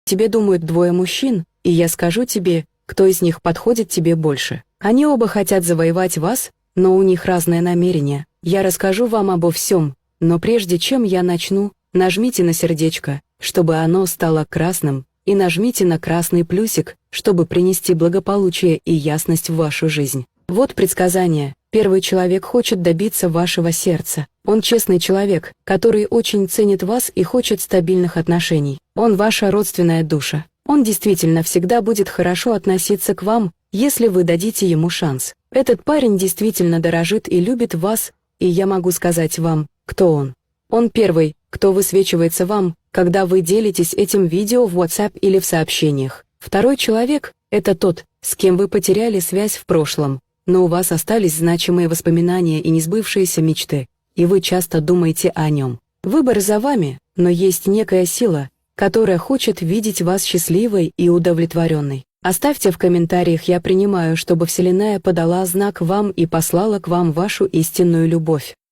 тебе думают двое мужчин, и я скажу тебе, кто из них подходит тебе больше. Они оба хотят завоевать вас, но у них разные намерения. Я расскажу вам обо всем, но прежде чем я начну, нажмите на сердечко, чтобы оно стало красным, и нажмите на красный плюсик, чтобы принести благополучие и ясность в вашу жизнь. Вот предсказание. Первый человек хочет добиться вашего сердца. Он честный человек, который очень ценит вас и хочет стабильных отношений. Он ваша родственная душа. Он действительно всегда будет хорошо относиться к вам, если вы дадите ему шанс. Этот парень действительно дорожит и любит вас, и я могу сказать вам, кто он. Он первый, кто высвечивается вам, когда вы делитесь этим видео в WhatsApp или в сообщениях. Второй человек – это тот, с кем вы потеряли связь в прошлом, но у вас остались значимые воспоминания и несбывшиеся мечты, и вы часто думаете о нем. Выбор за вами, но есть некая сила, которая хочет видеть вас счастливой и удовлетворенной. Оставьте в комментариях «Я принимаю», чтобы Вселенная подала знак вам и послала к вам вашу истинную любовь.